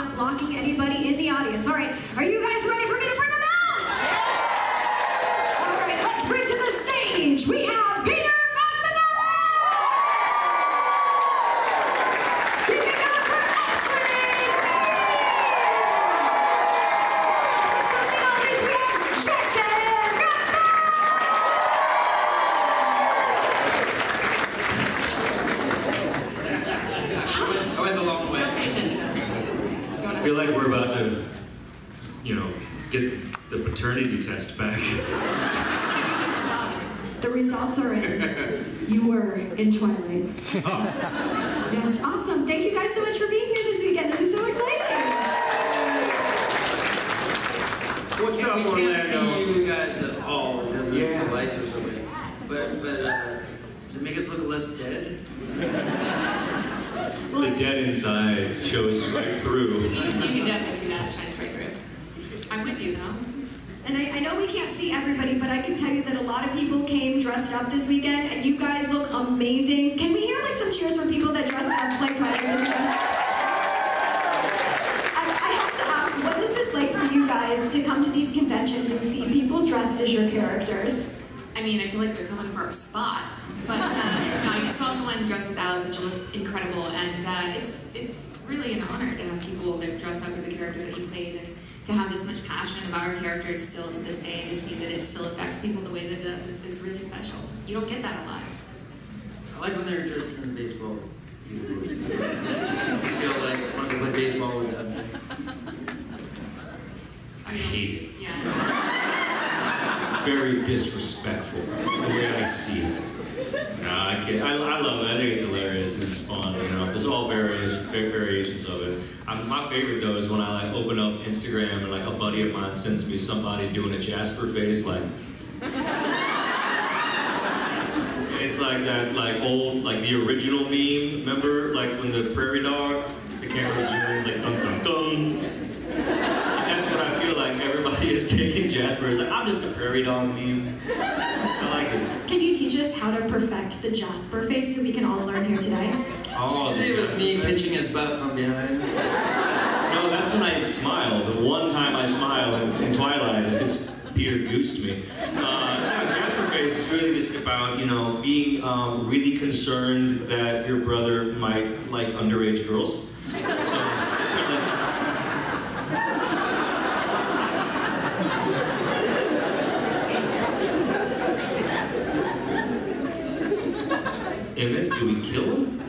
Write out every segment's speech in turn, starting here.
not blocking anybody in the audience. All right, are you guys ready for me to bring them out? All right, let's bring to the stage. We have Peter Facinelli! Keeping up for X-Ray! Something on this, we have Jackson! I went the long way. I feel like we're about to, you know, get the paternity test back. The results are in. You were in Twilight. Oh. Yes, awesome. Thank you guys so much for being here this weekend. This is so exciting. What's up, Orlando? We can't see you guys at all because of the lights or something. But does it make us look less dead? The dead inside shows right through. You can definitely see that. It shines right through. I'm with you, though. And I know we can't see everybody, but I can tell you that a lot of people came dressed up this weekend, and you guys look amazing. Can we hear like some cheers for people that dressed up like Twilight this weekend? I have to ask, what is this like for you guys to come to these conventions and see people dressed as your characters? I mean, I feel like they're coming for our spot. But no, I just saw someone dressed as Alice, and she looked incredible. And it's really an honor to have people that dress up as a character that you played, and to have this much passion about our characters still to this day, and to see that it still affects people the way that it does. It's really special. You don't get that a lot. I like when they're dressed in baseball uniforms. It makes me feel like I want to play baseball with them. I hate it. Yeah. Very disrespectful. It's the way I see it. No, I can't. I love it. I think it's hilarious and it's fun. You know, there's all variations of it. My favorite though is when I like open up Instagram and like a buddy of mine sends me somebody doing a Jasper face, like. It's like that, like old, like the original meme. Remember, like when the prairie dog, the camera's zooming, like dum dum dum. That's what I feel like everybody is taking Jasper as like, I'm just a prairie dog meme. I like it. Can you teach us how to perfect the Jasper face so we can all learn here today? Oh, it was me pinching his butt from behind. No, that's when I smile. The one time I smile in Twilight is because Peter goosed me. No, Jasper face is really just about, you know, being really concerned that your brother might like underage girls. So it's kind of like, Emmett, do we kill him?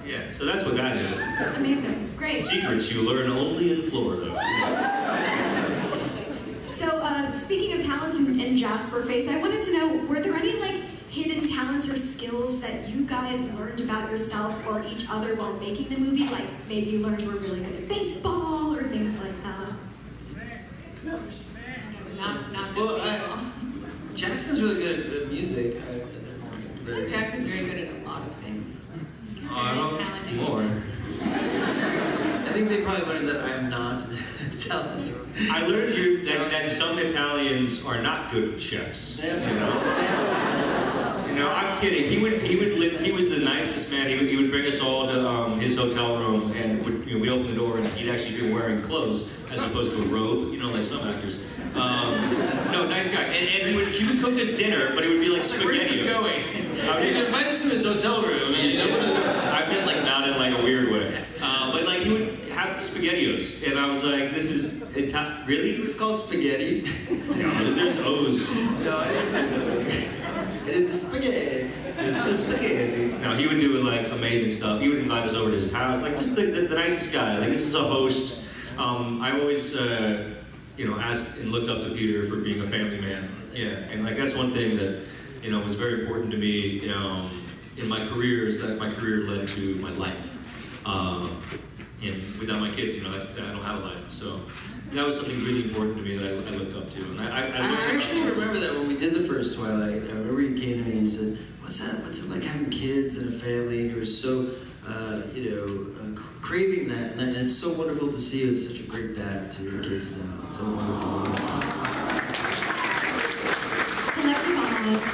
Yeah, so that's what that is. Amazing, great. Secrets you learn only in Florida. So, speaking of talents in Jasper Face, I wanted to know, were there any like hidden talents or skills that you guys learned about yourself or each other while making the movie? Like maybe you learned you were really good at baseball or things like that. It was not good Well, at baseball. Jackson's really good at music. I think Jackson's very good at a lot of things. Very talented. More. I think they probably learned that I'm not talented. I learned that some Italians are not good chefs. You know, I'm kidding. He was the nicest man. He would bring us all to his hotel room, and we open the door, and he'd actually be wearing clothes as opposed to a robe. You know, like some actors. No, nice guy. And he would cook us dinner, but it would be like spaghetti. Where's this going? You should invite us to his hotel room. I meant like not in like a weird way, but like he would have SpaghettiOs, and I was like, this is really? It was called spaghetti. No, there's O's. No, I didn't do those. I did the spaghetti. There's the spaghetti. No, he would do like amazing stuff. He would invite us over to his house, like just the nicest guy. Like this is a host. I always. You know, asked and looked up to Peter for being a family man. Yeah, and like that's one thing that, you know, was very important to me in my career, is that my career led to my life. And without my kids, you know, I don't have a life. So that was something really important to me that I looked up to. And I actually remember that when we did the first Twilight. I remember you came to me and said, "What's that? What's it like having kids and a family?" And you were so, craving that, and it's so wonderful to see you as such a great dad to your kids now. It's so wonderful, honestly. Collective honors.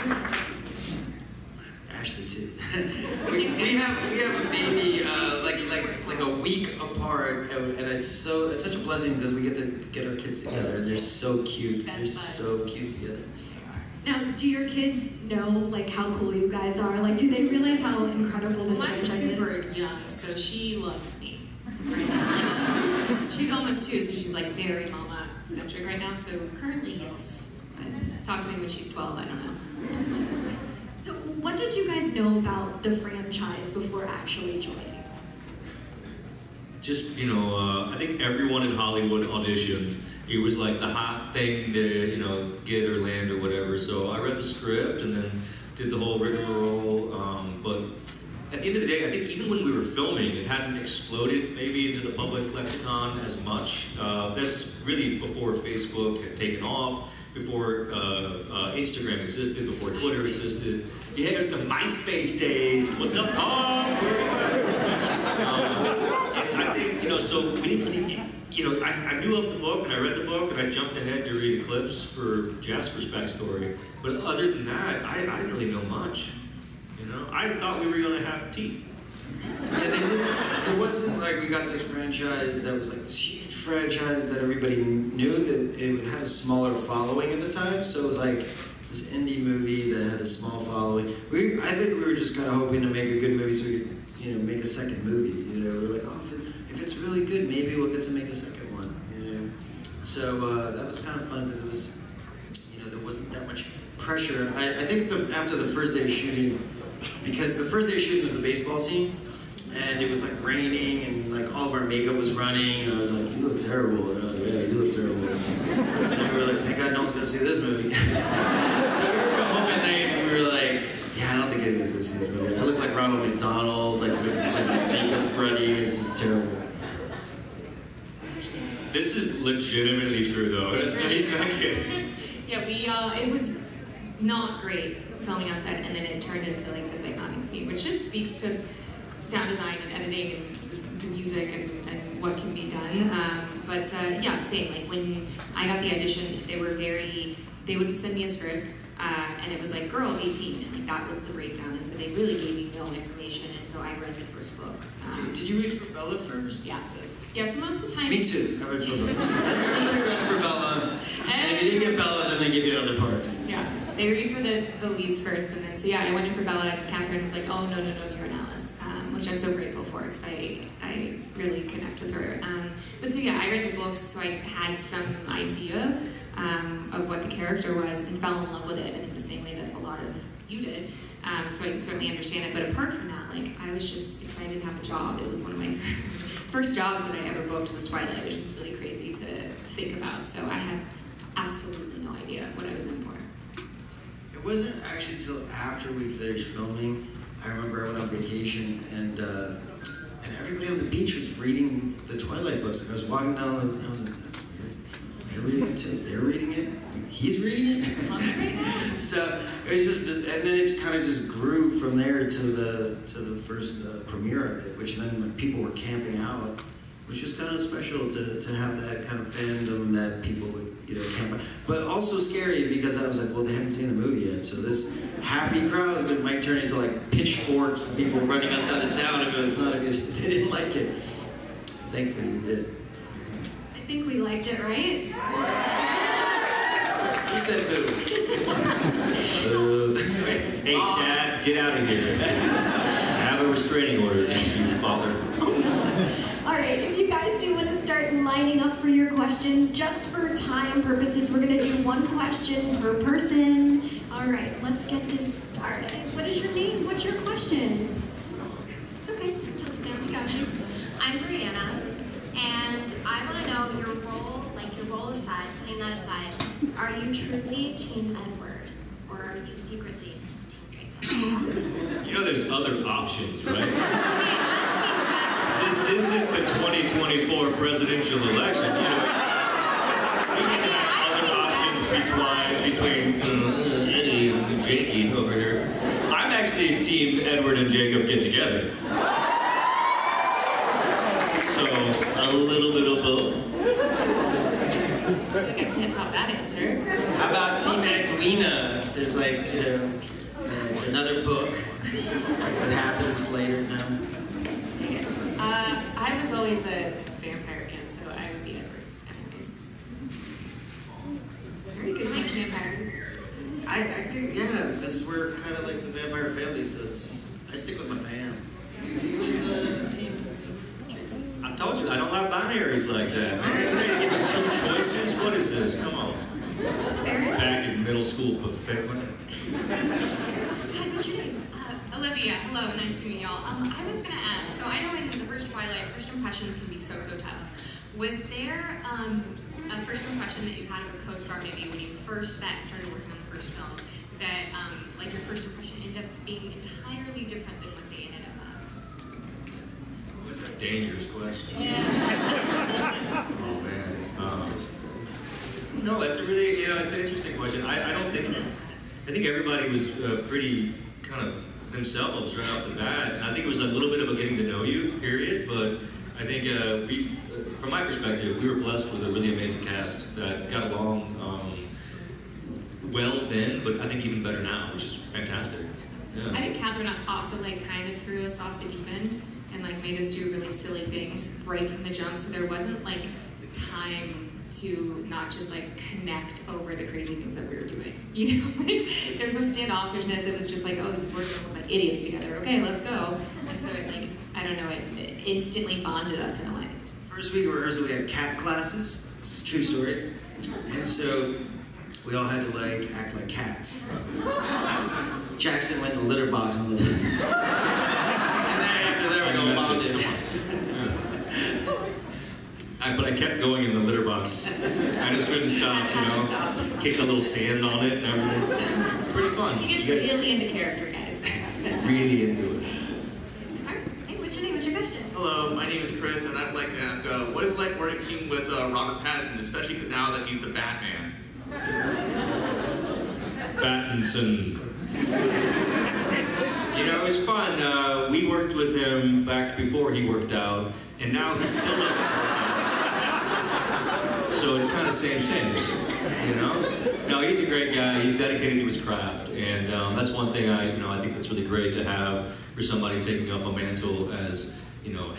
Ashley too. we have a baby. like a week apart, and it's such a blessing because we get to get our kids together, and they're so cute. They're so cute together. Now, do your kids know like how cool you guys are? Like, do they realize how incredible this Mine's franchise is? super young, so she loves me right now. Like she's almost 2, so she's like very mama-centric right now. So currently, yes. Talk to me when she's 12. I don't know. So, what did you guys know about the franchise before actually joining? Just, I think everyone in Hollywood auditioned. It was like the hot thing to, get or land or whatever. So I read the script and then did the whole rigmarole. But at the end of the day, I think even when we were filming, it hadn't exploded maybe into the public lexicon as much. That's really before Facebook had taken off, before Instagram existed, before Twitter existed. Yeah, it was the MySpace days. What's up, Tom? And I think, so we didn't really, I knew of the book and I read the book and I jumped ahead to read clips for Jasper's backstory. But other than that, I didn't really know much. I thought we were going to have teeth. Yeah, they did. It wasn't like we got this franchise that was like this huge franchise that everybody knew, that it had a smaller following at the time. So it was like this indie movie that had a small following. I think we were just kind of hoping to make a good movie so we could, make a second movie. We were like, oh, if it's really good, maybe we'll get to make a second one. So that was kind of fun because it was, there wasn't that much pressure. I think after the first day of shooting, because the first day of shooting was the baseball scene, and it was like raining, and like all of our makeup was running, and I was like, "You look terrible." And they're like, "Yeah, you look terrible." And we were like, "Thank God no one's gonna see this movie." So we were going home at night, and we were like, "Yeah, I don't think anybody's gonna see this movie." I look like Ronald McDonald, like with my makeup running. It's just terrible. This is legitimately true, though. He's not kidding. Yeah, it was not great filming outside, and then it turned into like this iconic scene, which just speaks to sound design and editing and the music and what can be done. But same. Like when I got the audition, they would send me a script, and it was like girl 18, and like that was the breakdown. And so they really gave me no information, and so I read the first book. Did you read for Bella first? Yeah. Yeah, so most of the time... Me too. I read for Bella. I read for Bella, and if you didn't get Bella, then they give you other parts. Yeah, they read for the leads first, and then, so yeah, I went in for Bella, and Catherine was like, oh, no, you're an Alice, which I'm so grateful for, because I really connect with her. But so yeah, I read the books, so I had some idea of what the character was, and fell in love with it, I think the same way that a lot of you did. So I can certainly understand it, but apart from that, like, I was just excited to have a job. It was one of my first jobs that I ever booked was Twilight, which was really crazy to think about. So I had absolutely no idea what I was in for. It wasn't actually until after we finished filming. I remember I went on vacation, and everybody on the beach was reading the Twilight books. Like I was walking down, and I was like, that's weird. They're reading it too. They're reading it. He's reading it. So it was just, and then it kind of just grew from there to the first premiere of it, which then like, people were camping out, which was kind of special to have that kind of fandom that people would camp out. But also scary because I was like, well, they haven't seen the movie yet, so this happy crowd might turn into like pitchforks and people running us out of town if it's not a good. They didn't like it. Thankfully, they did. I think we liked it, right? You said boo. Hey, Dad, get out of here. I have a restraining order against you, Father. All right, if you guys do want to start lining up for your questions, just for time purposes, we're going to do one question per person. All right, let's get this started. What is your name? What's your question? It's okay. Tilt it down. We got you. I'm Brianna, and I want to know your role aside, putting that aside, are you truly Team Edward, or are you secretly Team Jacob? There's other options, right? Okay, I'm Team Jasper. This isn't the 2024 presidential election, other options between Eddie and Jakey over here. I'm actually Team Edward and Jacob get together. So, a little bit of both. I can't top that answer. How about Team Edwina? There's like, it's another book that happens later now. I was always a vampire fan, so I would be Edward, anyways. Very good question, vampires. I think, yeah, because we're kind of like the vampire family, so I stick with my fam. You with the team? I told you, I don't like binaries like that. Man, you give me 2 choices? What is this? Come on. Back in middle school buffet. Hi, what's your name? Olivia. Hello, nice to meet y'all. I was gonna ask, so I know in the first Twilight, first impressions can be so tough. Was there a first impression that you had of a co-star maybe when you first met and started working on the first film that like your first impression ended up being entirely different than what they ended up as? That's a dangerous question. Yeah. Oh man. No, it's a really, it's an interesting question. I think everybody was pretty kind of themselves right off the bat. I think it was a little bit of a getting to know you period, but I think from my perspective, we were blessed with a really amazing cast that got along well then, but I think even better now, which is fantastic. Yeah. I think Catherine also like kind of threw us off the deep end and like made us do really silly things right from the jump, so there wasn't like time to not just like connect over the crazy things that we were doing. You know, like there was no standoffishness. It was just like, oh, we're gonna look like idiots together. Okay, let's go. And so it like, I don't know, it instantly bonded us in a way. First week of rehearsal, we had cat classes. It's a true story. And so we all had to like act like cats. Jackson went in the litter box and lived. And then after that, we all bonded. But I kept going in the litter box. I just couldn't stop, Kicked a little sand on it and everything. It's pretty fun. He gets really into character, guys. Really into it. Hey, what's your name? What's your question? Hello, my name is Chris, and I'd like to ask, what is it like working with Robert Pattinson, especially now that he's the Batman? Pattinson. It was fun. We worked with him back before he worked out, and now he still doesn't work out. So it's kind of same, No, he's a great guy. He's dedicated to his craft, and that's one thing I think that's really great to have for somebody taking up a mantle as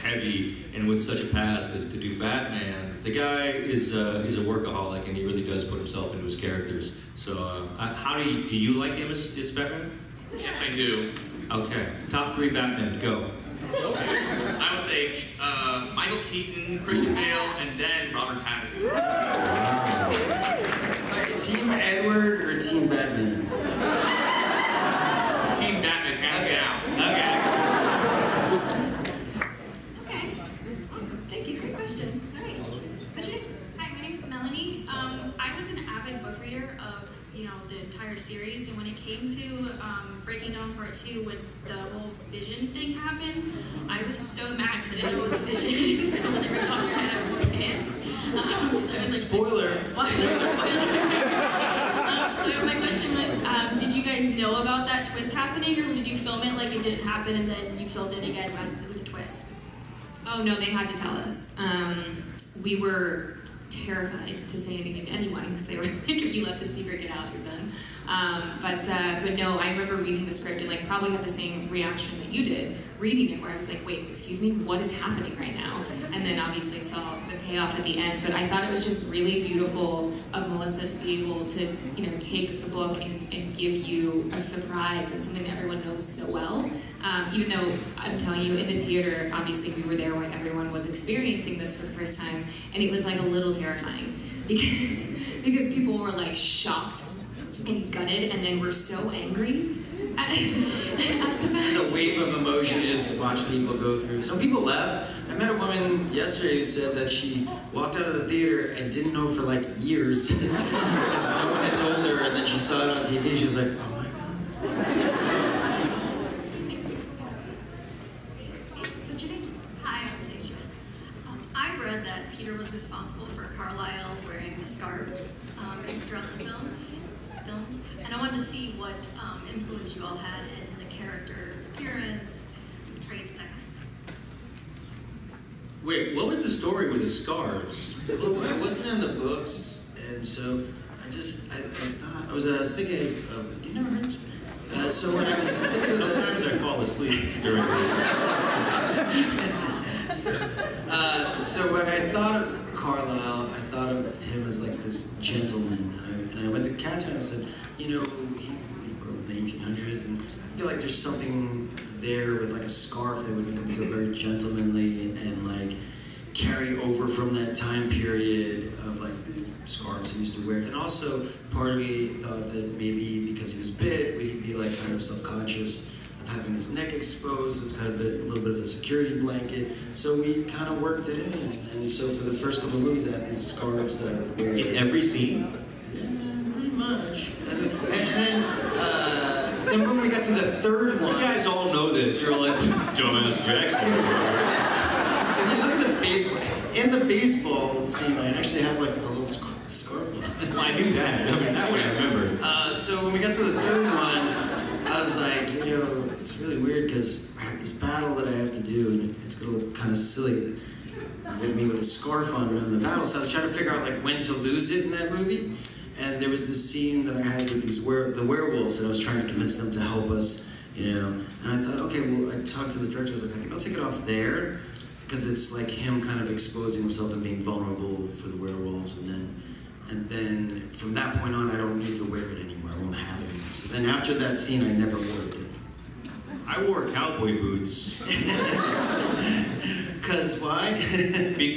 heavy and with such a past as to do Batman. The guy is a workaholic, and he really does put himself into his characters. So, how do you like him as Batman? Yes, I do. Okay, top 3 Batman, go. I would say Michael Keaton, Christian Bale, and then Robert Pattinson. Team Edward or Team Batman? Team Batman, hands down. Okay. Awesome. Thank you. Great question. All right. What's your name? Hi, my name's Melanie. I was an avid book reader of the entire series, and when it came to breaking down part 2 when the whole vision thing happened, I was so mad because I didn't know it was a vision. So when they ripped off your head, I was pissed. So I was like, Spoiler. So my question was, did you guys know about that twist happening, or did you film it like it didn't happen and then you filmed it again with a twist? Oh no, they had to tell us. We were terrified to say anything to anyone because they were like, if you let the secret get out, you're done. But no, I remember reading the script and like probably had the same reaction that you did reading it, where I was like, wait, excuse me, what is happening right now? And then obviously saw the payoff at the end. But I thought it was just really beautiful of Melissa to be able to, take the book and give you a surprise and something that everyone knows so well. Even though I'm telling you, in the theater, obviously we were there when everyone was experiencing this for the first time, and it was like a little terrifying because people were like shocked and gutted, and then were so angry at the fact. It's a wave of emotion to just watch people go through. Some people left. I met a woman yesterday who said that she walked out of the theater and didn't know for like years because no one had told her, and then she saw it on TV. She was like, oh my God. What's your name? Hi, I'm Seisha. I read that Peter was responsible for Carlisle wearing the scarves throughout the films, and I wanted to see what influence you all had in the character's appearance, traits, that kind of thing. Wait, what was the story with the scarves? Well, it wasn't in the books, and so I thought, I was thinking of, you never heard this? So when I was thinking of Sometimes I fall asleep during this. So when I thought of Carlisle, I thought of him as like this gentleman. And I went to Catherine and I said, he grew up in the 1800s, and I feel like there's something there with like a scarf that would make him feel very gentlemanly and like carry over from that time period of like the scarves he used to wear. And also part of me thought that maybe because he was bit, he'd be like kind of self-conscious of having his neck exposed. It's kind of a little bit of a security blanket. So we kind of worked it in. And so for the first couple of movies, I had these scarves that I would wear. In every scene? Yeah, pretty much. And then when we got to the third one... You guys all know this. You're like, dumbass Jackson. If you look at the baseball... In the baseball scene, I actually have like a little scarf on. Well, I knew that. I mean, that one I remember. So when we got to the third one, I was like, it's really weird because I have this battle that I have to do, and it's gonna look kind of silly with me with a scarf on in the battle. So I was trying to figure out like when to lose it in that movie. And there was this scene that I had with these the werewolves, and I was trying to convince them to help us, And I thought, okay, well, I talked to the director. I was like, I think I'll take it off there because it's like him kind of exposing himself and being vulnerable for the werewolves, and then from that point on, I don't need to wear it anymore. I won't have it anymore. So then after that scene, I never wore it anymore. I wore cowboy boots. Cause why?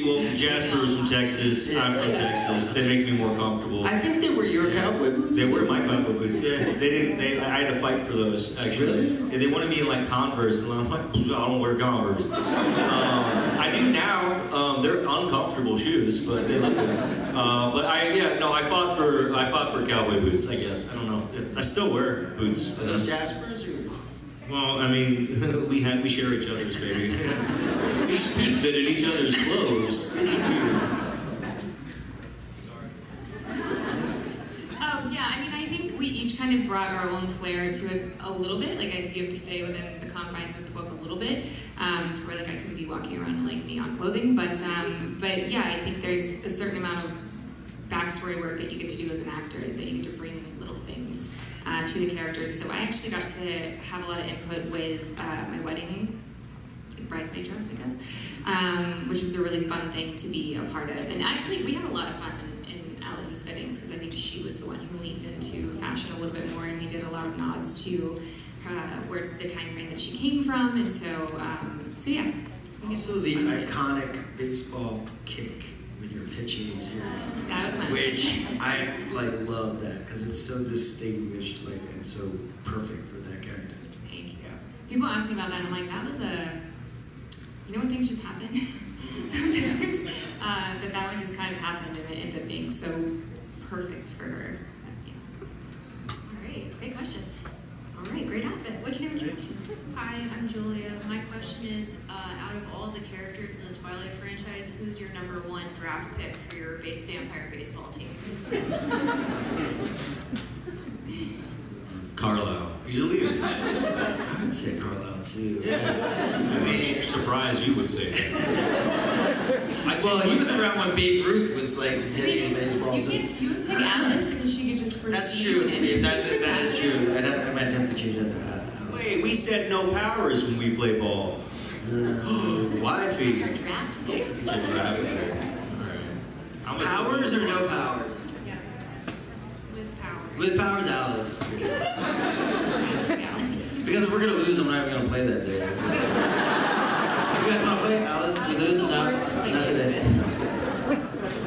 Well, Jasper's from Texas. I'm from Texas. They make me more comfortable. I think they were your cowboy boots. They were my cowboy boots. Yeah, they didn't. I had to fight for those. Actually, really? Yeah, they wanted me in like Converse, and I'm like, I don't wear Converse. I do now. They're uncomfortable shoes, but they look good. But I fought for cowboy boots. I guess I don't know. I still wear boots. Are those Jaspers? Well, I mean, we share each other's, baby. We speed fit in each other's clothes. It's weird. Oh, yeah, I mean, I think we each kind of brought our own flair to it a little bit. Like, I think you have to stay within the confines of the book a little bit, to where, like, I couldn't be walking around in, like, neon clothing. But yeah, I think there's a certain amount of backstory work that you get to do as an actor, that you get to bring little things to the characters. And so I actually got to have a lot of input with my wedding, bridesmaid dress, I guess, which was a really fun thing to be a part of. And actually, we had a lot of fun in Alice's fittings, because I think she was the one who leaned into fashion a little bit more, and we did a lot of nods to where the time frame that she came from. And so yeah. Also the iconic baseball kick when you're pitching is yours. That was mine. Which I love that because it's so distinguished, and so perfect for that character. Thank you. People ask me about that, and I'm like, that was when things just happen sometimes, that one just kind of happened, and it ended up being so perfect for her. All right, great question. All right, great outfit. What's your name and your question? Hi, I'm Julia. My question is, out of all the characters in the Twilight franchise, who's your #1 draft pick for your vampire baseball team? Carlisle. He's a leader. I would say Carlisle too. Yeah. I mean, surprised you would say that. Well, he was around when Babe Ruth was hitting baseball. So. You would pick Alice because she could just That's true. That is true. I might have to change that to Alice. Wait, we said no powers when we play ball. Why? It's your draft pick. It's your draft pick. All right. Powers or no power? Yeah. With powers. With powers, Alice. For sure. Alice. Because if we're gonna lose, I'm not even gonna play that day. You guys want to play Alice? Alice is the worst to play not today. with.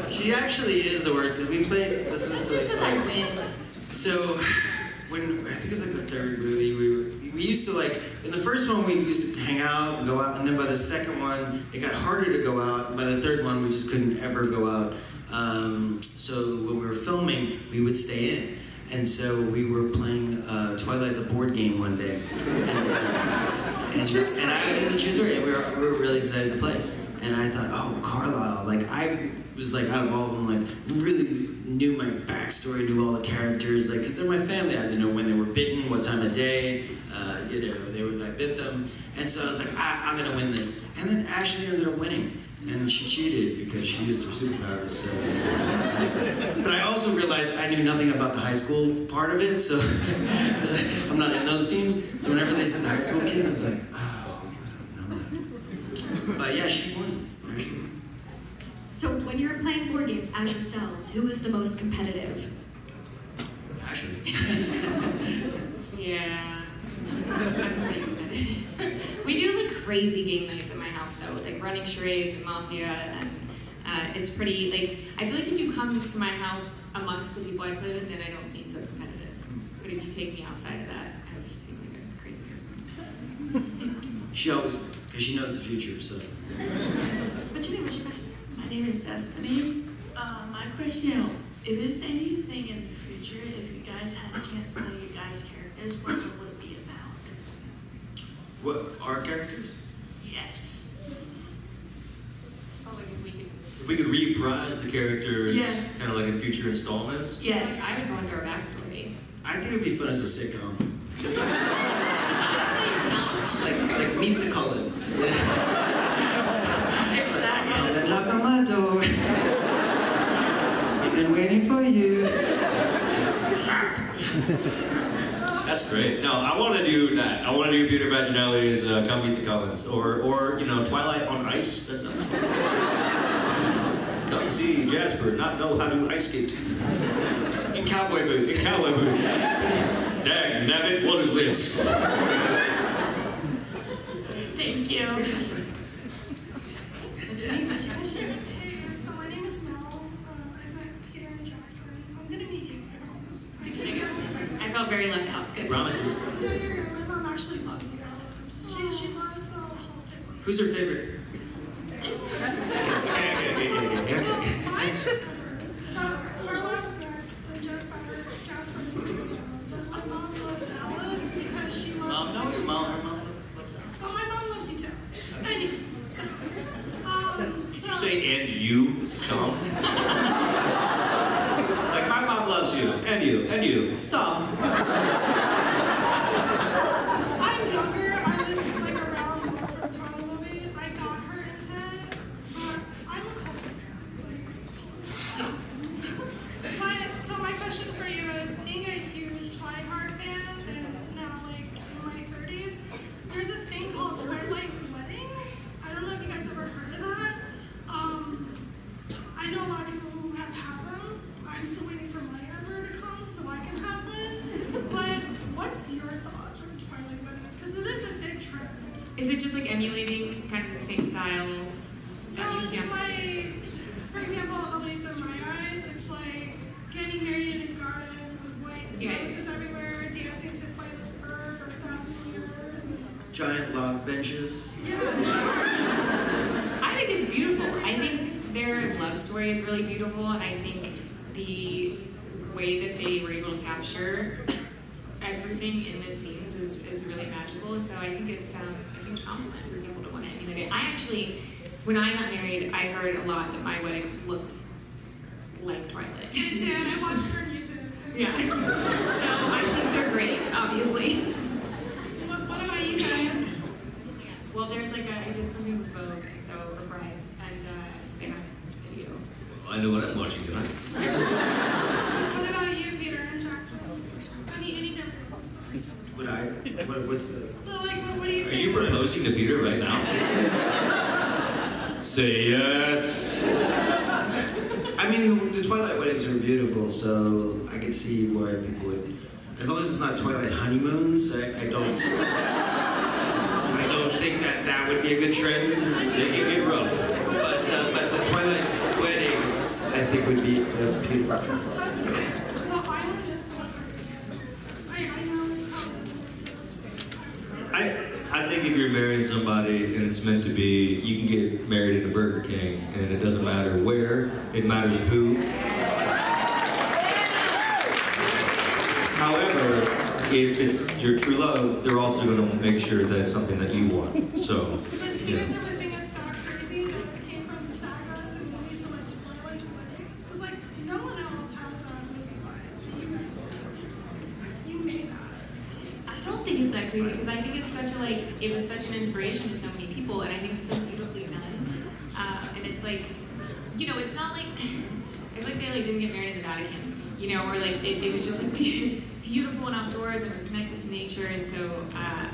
She actually is the worst because we played. This is Just because I win. So when I think it was the third movie, we used to in the first one we used to hang out and go out, and then by the second one it got harder to go out, and by the third one we just couldn't ever go out. So when we were filming, we would stay in. And so we were playing Twilight the board game one day. It's a true story. And we were really excited to play. And I thought, oh, Carlisle. I was out of all of them, really knew my backstory, knew all the characters, because they're my family. I had to know when they were bitten, what time of day, I bit them. And so I was like, I'm gonna win this. And then Ashley ended up winning. And she cheated because she used her superpowers. So. But I also realized I knew nothing about the high school part of it, so I'm not in those scenes. So whenever they said the high school kids, I was like, oh, I don't know that. But yeah, she won. So when you're playing board games as yourselves, who is the most competitive? Ashley. Yeah. I'm pretty competitive. We do like crazy game nights at my house though, with like running charades and Mafia, and it's pretty, like, I feel like if you come to my house amongst the people I play with, then I don't seem so competitive. But if you take me outside of that, I just seem like a crazy person. She always wins, because she knows the future, so. What's your name? What's your question? My name is Destiny. My question, if there's anything in the future, if you guys had a chance to play your guys' characters, what would it be about? What, our characters? Yes. Oh, like if we could... If we could reprise the characters, Yeah. kind of like in future installments. Yes. I would go into our backstory. I think it'd be fun as a sitcom. like Meet the Cullens. Exactly. Come and knock on my door. We've been waiting for you. That's great. No, I want to do that. I want to do Peter Facinelli's Come Meet the Cullens, or you know, Twilight on Ice. That sounds fun. Come see Jasper not know how to ice skate. In cowboy boots. In cowboy boots. Dag nabbit, what is this? Thank you. Hey, so my name is Mel. I met Peter and Jackson. I'm gonna meet you, I promise. I can't get away from it. I felt very left out. Good. Promises. No, you're good. My mom actually loves you, Alice. She loves the whole pixie. Who's her favorite? Carlisle's next, then Jasper leaves. But my mom loves Alice because she loves No, your mom, her mom loves Alice. Oh, my mom loves you too. And you. So, Did you say and you some? Like my mom loves you, and you, some. I'm younger. I was like around more for the Twilight movies. I got her into it, but I'm a Coldplay fan. But so my question for you is, being a huge Twilight fan and now like in my 30s, there's a thing called Twilight weddings. I don't know if you guys ever heard of that. I know a lot of people who have had them. I'm still waiting for my ever to come so I can have one. But what's your thoughts on Twilight weddings? Because it is a big trend. Is it just like emulating kind of the same style? So that you see it's on- like, for example, at least in my eyes, it's like getting married in a garden with white roses everywhere, dancing to Fly This Bird or 1,000 Years. And Giant log benches. I think it's beautiful. I think their love story is really beautiful, and I think the way that they were able to capture everything in those scenes is really magical, and so I think it's a huge compliment for people to want to emulate it. I actually, when I got married, I heard a lot that my wedding looked like Twilight. It did. I watched her on YouTube. Yeah. So I think they're great, obviously. What about you guys? Well, there's like I did something with Vogue, so for brides, and it's been a video. I know what I'm watching tonight. What about you, Peter and Jackson? Any different stories? What's the... So like, what do you Are think? you proposing to Peter right now? Say yes. I mean, the Twilight weddings are beautiful, so I could see why people would... As long as it's not Twilight honeymoons, I don't think that would be a good trend. They can get rough. But the Twilight weddings, I think, would be a beautiful trend. The island is so pretty. I know it's probably exist. I think if you're marrying somebody and it's meant to be, you can get married in a Burger King, and it doesn't matter where, it matters who. However, if it's your true love, they're also going to make sure that it's something that you want. So, But do you guys ever think it's that crazy that it came from saga to movie to like Twilight weddings? Because like no one else has that movie-wise, but you guys do. You made that. I don't think it's that crazy because I think it's such a it was such an inspiration to so many people, and I think it was so beautifully done. And it's like, you know, it's not like I feel like they didn't get married in the Vatican, you know, or like it was just like beautiful and outdoors and was connected to nature, and so I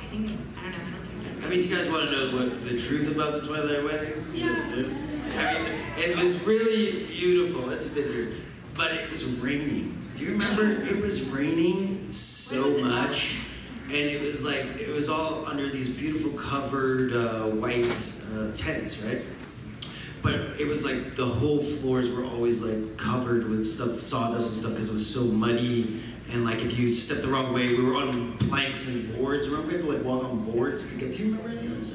think it's I don't know, I don't think it's that I mean, do you guys want to know what the truth about the Twilight weddings? Yes. I mean, it was really beautiful. It's been years, but it was raining. Do you remember? It was raining so much, and it was like it was all under these beautiful covered white tents, right? But it was like the whole floors were always like covered with stuff, sawdust and stuff, because it was so muddy. And like if you stepped the wrong way, we were on planks and boards. Remember, we had to like walk on boards to get. Do you remember any of this?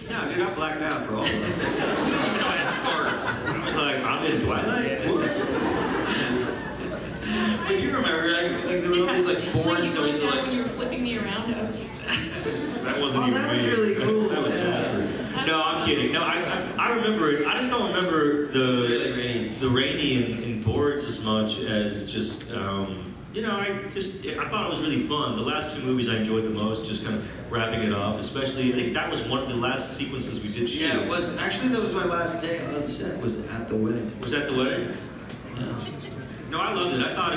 No, dude, I blacked out for all of it. You don't even know I had scarves. I was like, I'm in Twilight? But you remember, like there were all these like boards so going to like. when you were flipping me around. Oh Jesus. That wasn't Oh, even that was me. really cool. That was Jasper. No, I'm kidding. No, I remember it. I just don't remember the rainy and boards as much as just. You know, I thought it was really fun. The last two movies I enjoyed the most, just kind of wrapping it up. Especially, I think that was one of the last sequences we did shoot. Yeah, it was. Actually, that was my last day on set, was at the wedding. Was that the wedding? Yeah. No, I loved it. I thought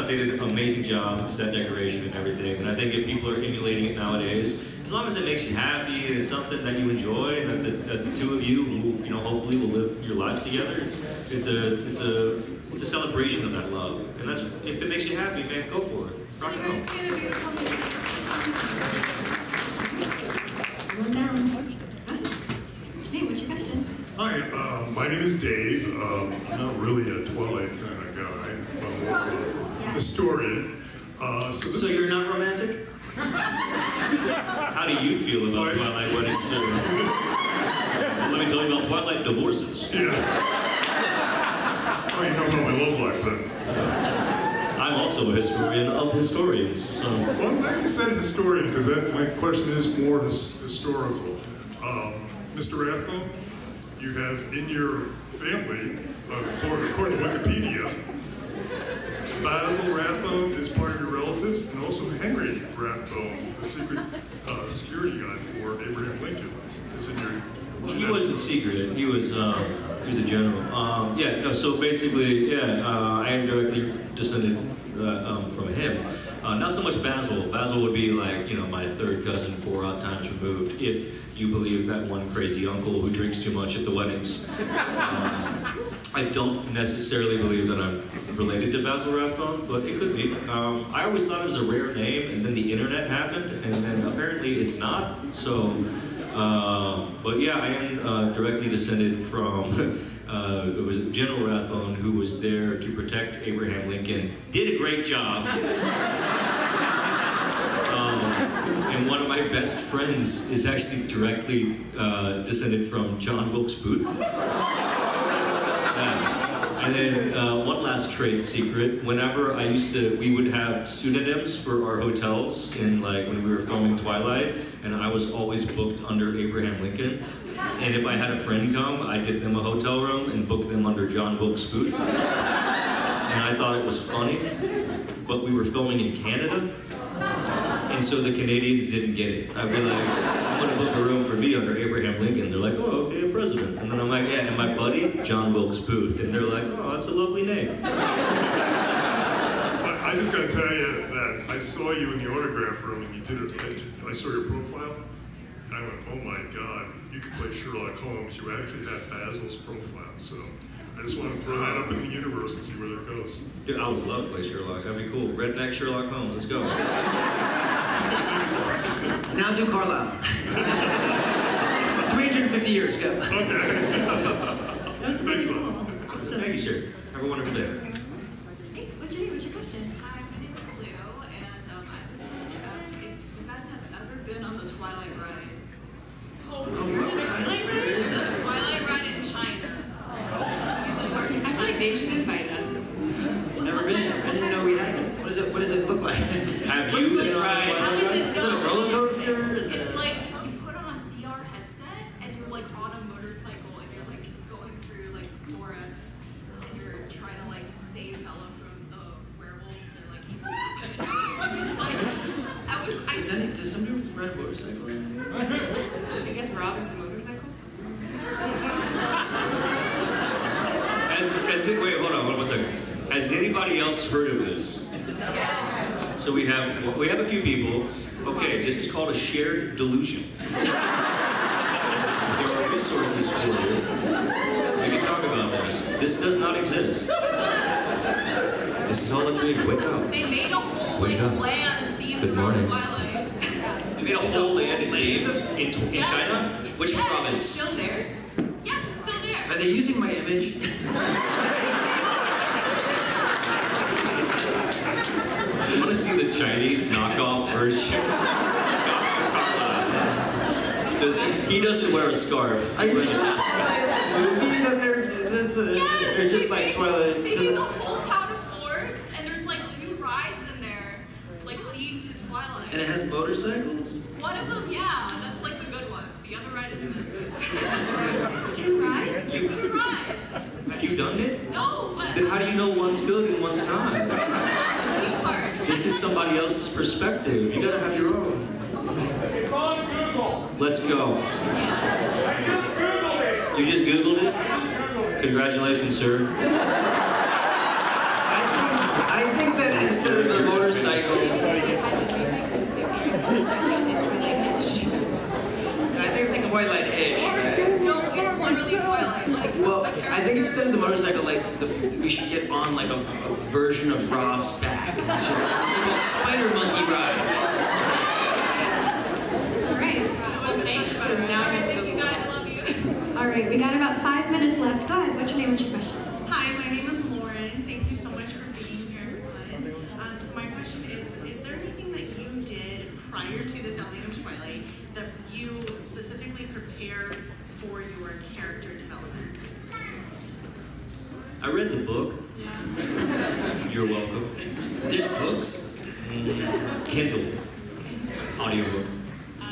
they did an amazing job with set decoration and everything. And I think if people are emulating it nowadays, as long as it makes you happy and it's something that you enjoy, and that the two of you, you know, hopefully will live your lives together, it's a celebration of that love. And that's, if it makes you happy, man, go for it. Rock and roll. You guys get a beautiful One down. Hey, what's your question? Hi, my name is Dave. I'm not really a Twilight kind of guy. I'm more of a historian. So you're not romantic? How do you feel about Twilight weddings? Let me tell you about Twilight divorces. Yeah. Oh, you know about my love life then. I'm also a historian of historians. So. Well, I'm glad you said historian, because my question is more historical. Mr. Rathbone, you have in your family, according to Wikipedia, Basil Rathbone is part of your relatives, and also Henry Rathbone, the secret security guy for Abraham Lincoln, is in your He wasn't secret. He was a general. So basically, I am directly descended from him. Not so much Basil. Basil would be like, you know, my third cousin 4 odd times removed, if you believe that one crazy uncle who drinks too much at the weddings. I don't necessarily believe that I'm related to Basil Rathbone, but it could be. I always thought it was a rare name, and then the internet happened, and then apparently it's not. So, but yeah, I am directly descended from. It was General Rathbone, who was there to protect Abraham Lincoln. Did a great job. And one of my best friends is actually directly descended from John Wilkes Booth. And then one last trade secret. Whenever we would have pseudonyms for our hotels in when we were filming Twilight, and I was always booked under Abraham Lincoln. And if I had a friend come, I'd get them a hotel room and book them under John Wilkes Booth. And I thought it was funny, but we were filming in Canada, and so the Canadians didn't get it. I'd be like, I'm gonna book a room for me under Abraham Lincoln. They're like, oh, okay, a president. And then I'm like, yeah, and my buddy, John Wilkes Booth. And they're like, oh, that's a lovely name. I just gotta tell you that I saw you in the autograph room and you did it. I saw your profile, and I went, oh my God, you could play Sherlock Holmes. You actually have Basil's profile. So I just want to throw that up in the universe and see where that goes. Dude, I would love to play Sherlock. That'd be cool. Redneck Sherlock Holmes. Let's go. Now do Carlisle. 350 years, go. Okay. That's Thanks a cool. lot. Awesome. Thank you, sir. Have a wonderful day. Hey, what's your name? What's your question? Hi, my name is Leo, and I just wanted to ask if you guys have ever been on the Twilight ride. There's a Twilight ride? The Twilight ride in China. I feel like they should invite us. Never been. I didn't know we had them. What does it look like? Have What's you this been on ride? Twilight How is ride? it? Is it a roller coaster? It's like you put on a VR headset and you're like on a motorcycle and you're like going through like forests and you're trying to like save Bella from the werewolves or like evil vampires or something. It's like Does somebody ride a motorcycle in here? I guess Rob is the motorcycle. Wait, hold on, one second. Has anybody else heard of this? So we have a few people. Okay, this is called a shared delusion. resources for you. We can talk about this. This does not exist. This is all a dream. Wake up. They made a whole Wake up. land themed Good around morning. Twilight. They made a whole land in China? Which province? Still there? Yes, it's still there. Are they using my image? I want to see the Chinese knockoff version. Dr. Carlisle. Because he doesn't wear a scarf. Are you sure it's the movie that they're just like Twilight? They made the whole town of Forks, and there's like 2 rides in there, like themed to Twilight. And it has motorcycles? One of them, yeah, that's like the good one. The other ride isn't as good. 2 rides? There's 2 rides. Have you done it? No, but Then how do you know one's good and one's not? that's the theme park. This is somebody else's perspective. You gotta have your own. It's on Google. Let's go. You just Googled it? Congratulations, sir. I think that instead of the motorcycle, I think it's Twilight-ish, right? No, it's literally Twilight. Like, Well, I think instead of the motorcycle, like we should get on like a version of Rob's back. We should call it Spider Monkey Ride. All right. Well, thanks, because now I have to go. you guys, I love you. All right, we got about 5 minutes left. Go ahead. What's your name? What's your question? Hi, my name is Lauren. Thank you so much for being here. So my question is there anything that you did prior to the filming of Twilight that you specifically prepared for your character development? I read the book. You're welcome. There's books? Kindle. Audiobook. I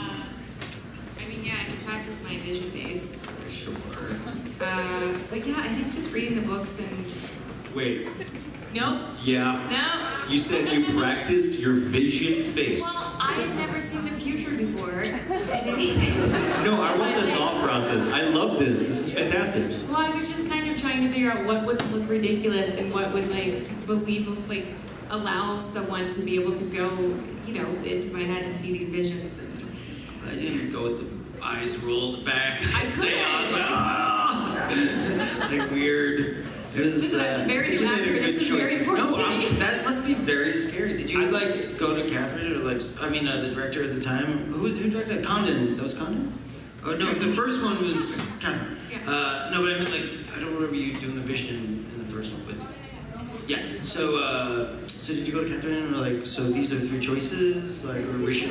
mean, yeah, I had to practice my vision face, for sure. But yeah, I think just reading the books and... Wait. Nope. Yeah. No. You said you practiced your vision face. Well, I had never seen the future before. No, I want the thought process. I love this. This is fantastic. Well, I was just kind of trying to figure out what would look ridiculous and what would allow someone to be able to go, into my head and see these visions. And I didn't go with the eyes rolled back. I Seance, like weird. It was, Listen, as a very new actor, this is very important to me. That must be very scary. Did you go to Catherine or the director at the time? Who directed Condon? That was Condon? Oh no, the first one was Catherine. No, but I meant I don't remember you doing the vision in the first one, but yeah. So did you go to Catherine and so these are 3 choices, or was she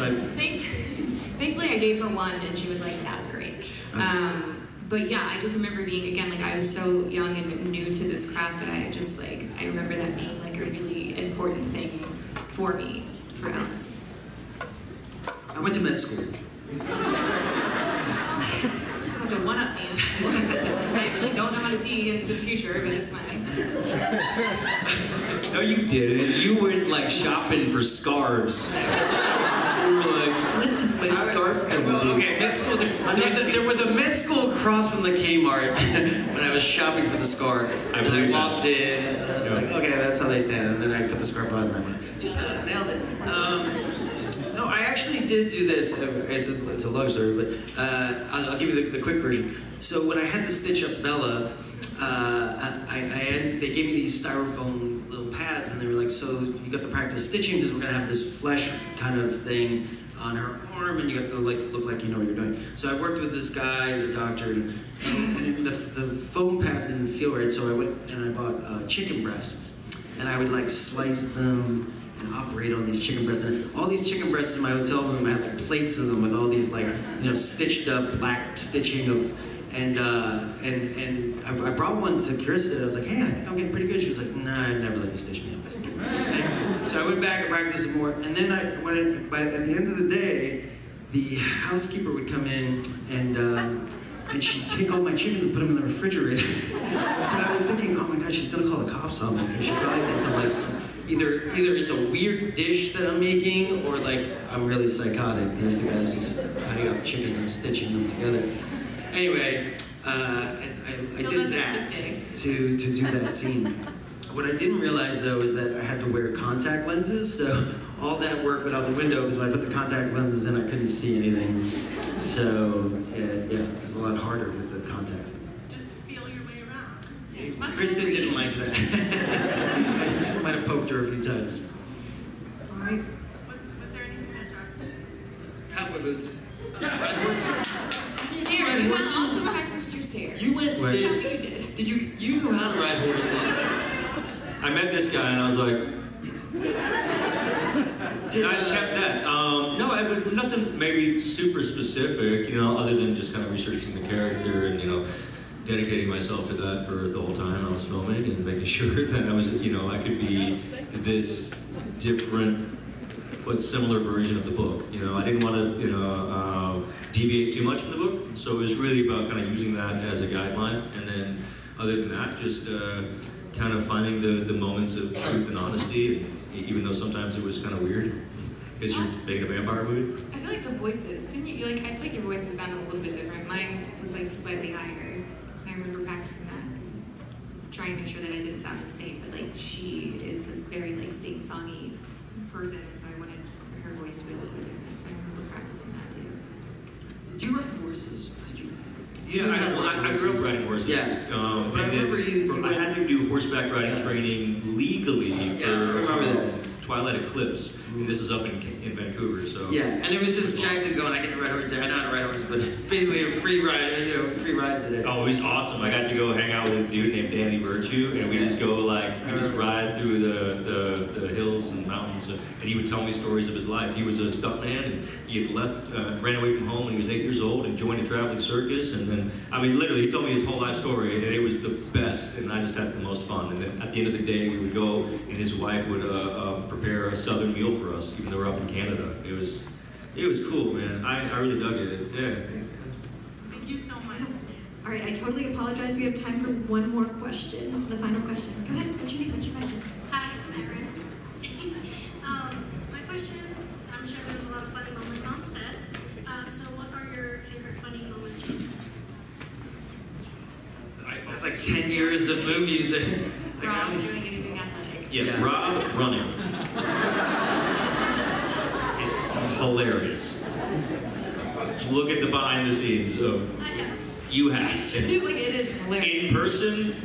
Thankfully, I gave her one, and she was like, "That's great." Okay. But yeah, I just remember being, again, I was so young and new to this craft that I just, I remember that being, a really important thing for me, for Alice. I went to med school. Just have to one-up me. I actually don't know how to see into the future, but it's fine. No, you didn't. You went shopping for scarves. You were let's just make a scarf. Okay, med school. There was a med school across from the Kmart when I was shopping for the scarves. I walked in. And I was like, okay, that's how they stand. And then I put the scarf on and I went, nailed it. No, I actually did do this. It's a long story, but I'll give you the quick version. So when I had to stitch up Bella, they gave me these styrofoam little pads, and they were like, so you have to practice stitching because we're gonna have this flesh kind of thing on her arm, and you have to look like you know what you're doing. So I worked with this guy as a doctor, and the foam pads didn't feel right, so I went and I bought chicken breasts, and I would slice them and operate on these chicken breasts. And all these chicken breasts in my hotel room, I had plates of them with all these stitched up black stitching of. And I brought one to Krista. I was like, hey, I think I'm getting pretty good. She was like, nah, I'd never let you stitch me up. I said, thanks. So I went back and practiced it more. And then at the end of the day, the housekeeper would come in and she'd take all my chickens and put them in the refrigerator. So I was thinking, oh my God, she's gonna call the cops on me because she probably thinks I'm either it's a weird dish that I'm making or I'm really psychotic. There's the guys just cutting up chickens and stitching them together. Anyway, I did that to do that scene. What I didn't realize though is that I had to wear contact lenses, so all that work went out the window because when I put the contact lenses in, I couldn't see anything. So yeah, it was a lot harder with the contacts. Just feel your way around. Kristen didn't like that. I might have poked her a few times. All right. Was there anything that Jackson Cowboy boots. Ride horses. Stair, you also practiced your stair. You went Tell me stair. you did. Did you know how to ride horses? I met this guy and I was like, I just kept that. No, I had nothing maybe super specific, you know, other than just kind of researching the character and, you know, dedicating myself to that for the whole time I was filming and making sure that I was, you know, I could be this different but similar version of the book. You know, I didn't want to, you know, deviate too much from the book, so it was really about kind of using that as a guideline, and then other than that, just kind of finding the moments of truth and honesty, and even though sometimes it was kind of weird because you're making a vampire movie. I feel like the voices, didn't you? Like, I feel like your voices sounded a little bit different. Mine was like slightly higher. I remember practicing that, trying to make sure that I didn't sound insane. But like, she is this very like sing-songy person, and so I wanted her voice to be a little bit different. So I remember practicing that too. Did you ride horses? Did you? Yeah, I grew up riding horses. Yeah. But I remember I had to do horseback riding training legally for I remember that. Twilight Eclipse, and this is up in Vancouver. So Yeah, and it was just Jackson going, I get to ride horses. I know how to ride horses, but basically a free ride, you know, free ride today. Oh, it was awesome. I got to go hang out with this dude named Danny Virtue, and we just go like, we just ride through the hills and mountains, and he would tell me stories of his life. He was a stuntman, and he had left, ran away from home when he was 8 years old and joined a traveling circus, and then, I mean, literally, he told me his whole life story, and it was the best, and I just had the most fun. And then at the end of the day, we would go, and his wife would prepare a southern meal for us, even though we're up in Canada. It was cool, man. I really dug it. Yeah. Thank you so much. All right, I totally apologize. We have time for one more question. This is the final question. Go ahead. What's your name? What's your question? Hi, I'm Erin. My question, I'm sure there was a lot of funny moments on set. So what are your favorite funny moments from set? It's like 10 years of movies. Rob doing anything athletic. Yeah, Rob running. It's hilarious. Look at the behind the scenes of you have. She's like, it is hilarious. In person,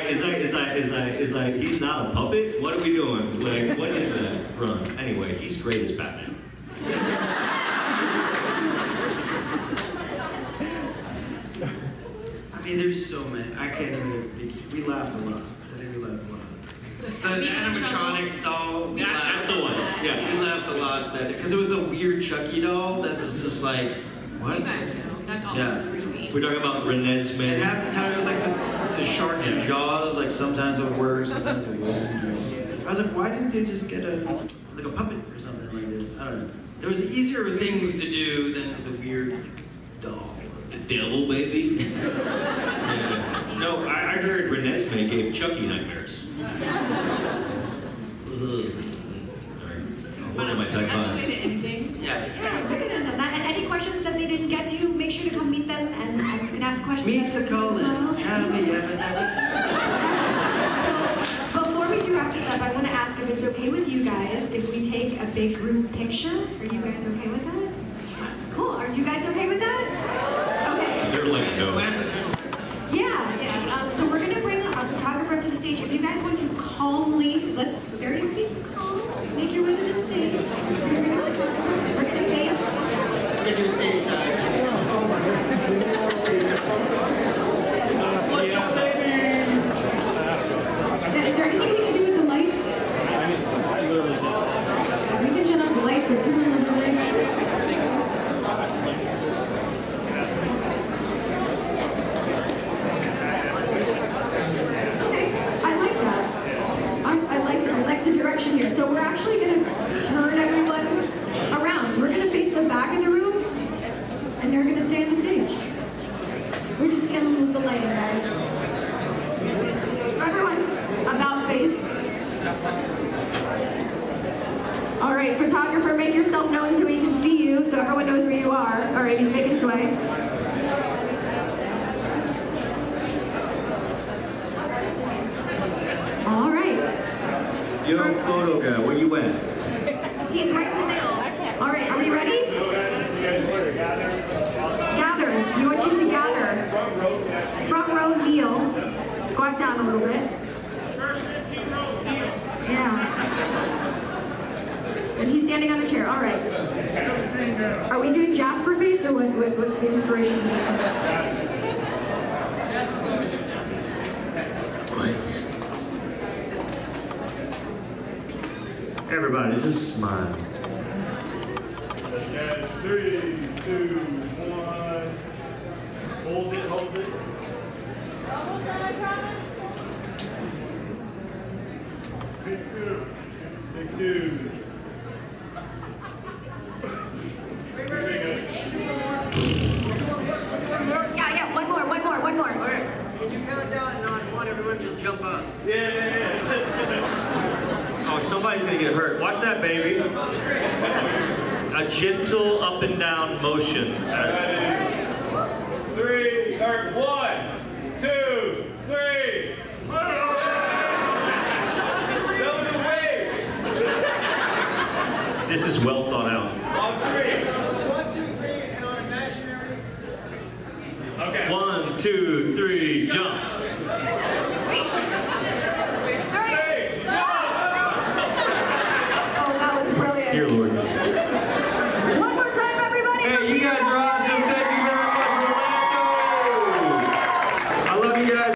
it's like he's not a puppet. What are we doing? Like, what is that run? Anyway, he's great as Batman. I mean, there's so many. I can't even. We laughed a lot. I think we laughed a lot. The animatronics doll. That's the one. Yeah. We laughed a lot because it was the weird Chucky doll that was just like, what? You guys know. That doll was creepy. We're talking about Renesmee. And half the time it was like the shark in Jaws. Like sometimes it would work, sometimes it wouldn't. I was like, why didn't they just get a puppet or something like that? I don't know. There was easier things to do than the weird doll. The devil, baby. Yeah. No, I heard Renesmee gave Chucky nightmares. What am I talking about? That's the way to end things. Yeah. Yeah, we could end on that. And any questions that they didn't get to, make sure to come meet them, and you can ask questions. Meet the Collins. So, before we do wrap this up, I want to ask if it's okay with you guys if we take a big group picture. Are you guys okay with that? Cool. Are you guys okay with that? Okay. They're like, no. Yeah. So we're gonna bring a photographer up to the stage. If you guys want to calmly, let's very calm, make your way to the stage. We're gonna face. We're gonna do stage time. Yeah, is there anything we can do with the lights? We can turn on the lights or turn on the lights. Here. So we're actually going to turn everyone around. We're going to face the back of the room, and they're going to stay on the stage. We're just dealing with the lighting, guys. So everyone, about face. All right, photographer, make yourself known so we can see you, so everyone knows where you are. All right, he's making his way. All right. Yo, photo guy, where you at? He's right in the middle. All right, are we ready? Gather. We want you to gather. Front row, kneel. Squat down a little bit. Yeah. And he's standing on a chair. All right. Are we doing Jasper face or what's the inspiration for this one? What? Everybody, just smile. 3, 2, 1. Hold it, hold it. Almost done, I promise. Big two. Big two. Yeah, one more. Okay, can you count down and on one, everyone just jump up. Yeah. Oh, somebody's gonna get hurt. Watch that, baby. A gentle up and down motion. 3, or 1, 2, 3. This is well thought out. On 3. 1, 2, 3, and on imaginary. Okay. 1, 2, 3, jump.